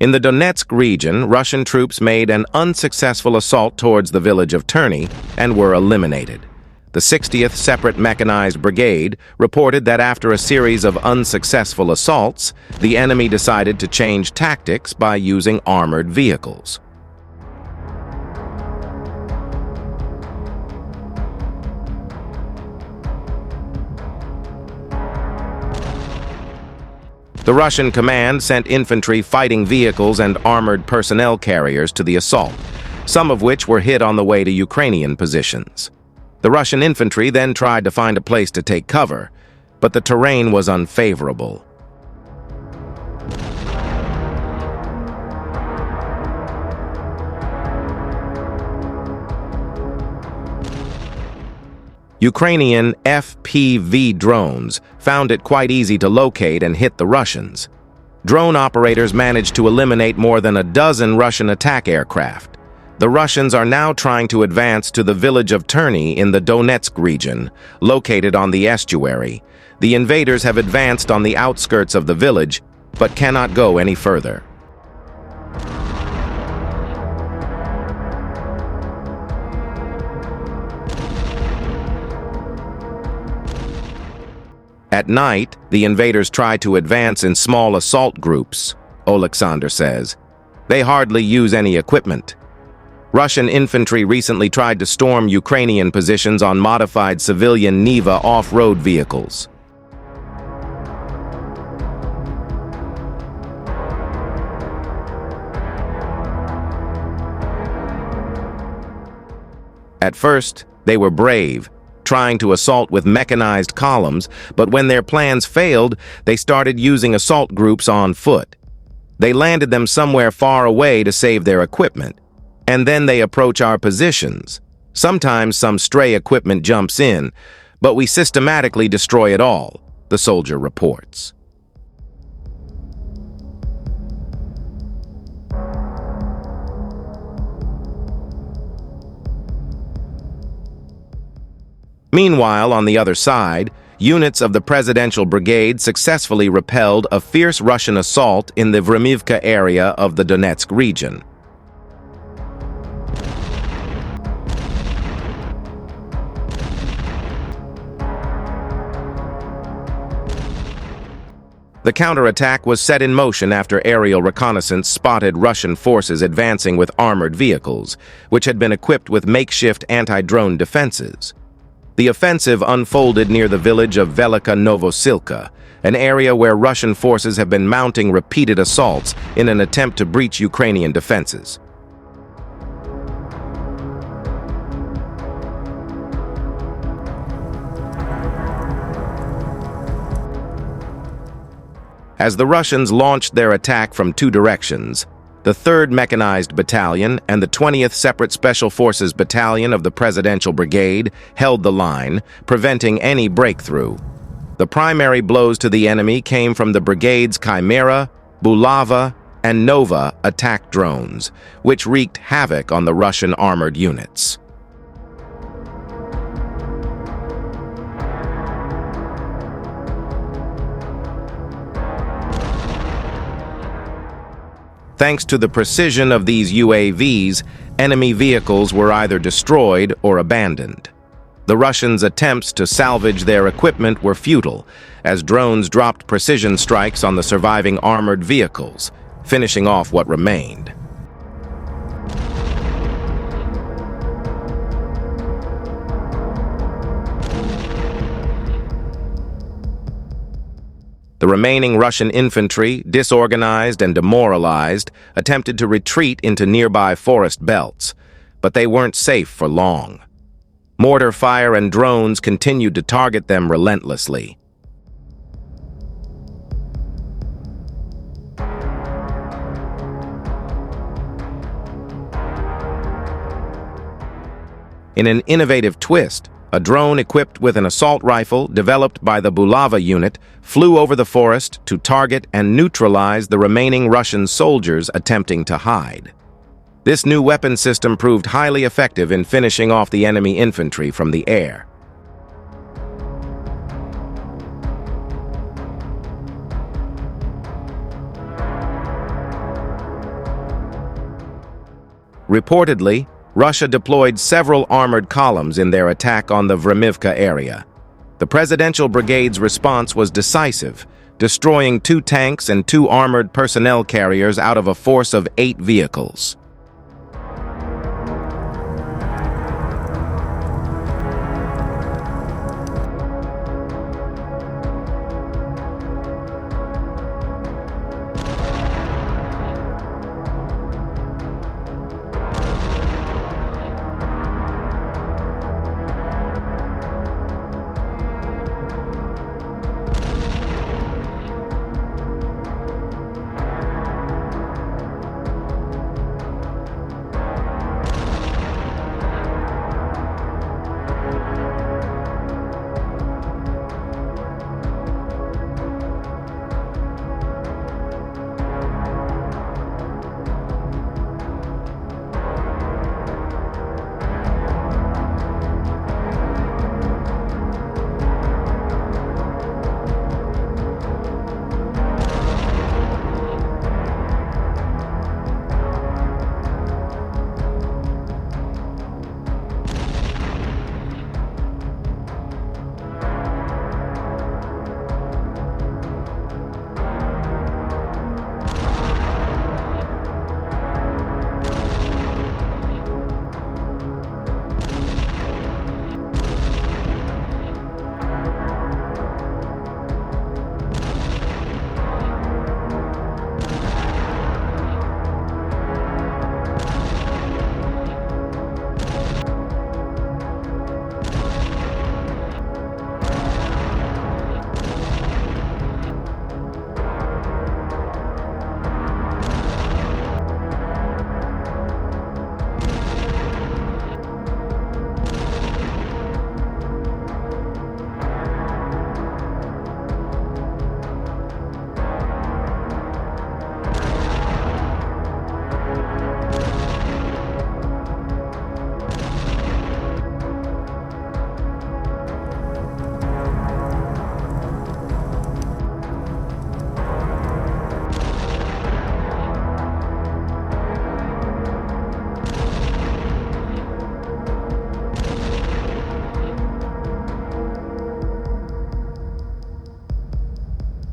In the Donetsk region, Russian troops made an unsuccessful assault towards the village of Terny and were eliminated. The 60th Separate Mechanized Brigade reported that after a series of unsuccessful assaults, the enemy decided to change tactics by using armored vehicles. The Russian command sent infantry fighting vehicles and armored personnel carriers to the assault, some of which were hit on the way to Ukrainian positions. The Russian infantry then tried to find a place to take cover, but the terrain was unfavorable. Ukrainian FPV drones found it quite easy to locate and hit the Russians. Drone operators managed to eliminate more than a dozen Russian attack aircraft. The Russians are now trying to advance to the village of Terny in the Donetsk region, located on the estuary. The invaders have advanced on the outskirts of the village, but cannot go any further. At night, the invaders try to advance in small assault groups, Oleksandr says. They hardly use any equipment. Russian infantry recently tried to storm Ukrainian positions on modified civilian Niva off-road vehicles. At first, they were brave, trying to assault with mechanized columns, but when their plans failed, they started using assault groups on foot. They landed them somewhere far away to save their equipment, and then they approach our positions. Sometimes some stray equipment jumps in, but we systematically destroy it all, the soldier reports. Meanwhile, on the other side, units of the Presidential Brigade successfully repelled a fierce Russian assault in the Vremivka area of the Donetsk region. The counterattack was set in motion after aerial reconnaissance spotted Russian forces advancing with armored vehicles, which had been equipped with makeshift anti-drone defenses. The offensive unfolded near the village of Velika Novosilka, an area where Russian forces have been mounting repeated assaults in an attempt to breach Ukrainian defenses. As the Russians launched their attack from two directions, the 3rd Mechanized Battalion and the 20th Separate Special Forces Battalion of the Presidential Brigade held the line, preventing any breakthrough. The primary blows to the enemy came from the brigade's Chimera, Bulava, and Nova attack drones, which wreaked havoc on the Russian armored units. Thanks to the precision of these UAVs, enemy vehicles were either destroyed or abandoned. The Russians' attempts to salvage their equipment were futile, as drones dropped precision strikes on the surviving armored vehicles, finishing off what remained. The remaining Russian infantry, disorganized and demoralized, attempted to retreat into nearby forest belts, but they weren't safe for long. Mortar fire and drones continued to target them relentlessly. In an innovative twist, a drone equipped with an assault rifle developed by the Bulava unit flew over the forest to target and neutralize the remaining Russian soldiers attempting to hide. This new weapon system proved highly effective in finishing off the enemy infantry from the air. Reportedly, Russia deployed several armored columns in their attack on the Vremivka area. The Presidential Brigade's response was decisive, destroying 2 tanks and 2 armored personnel carriers out of a force of 8 vehicles.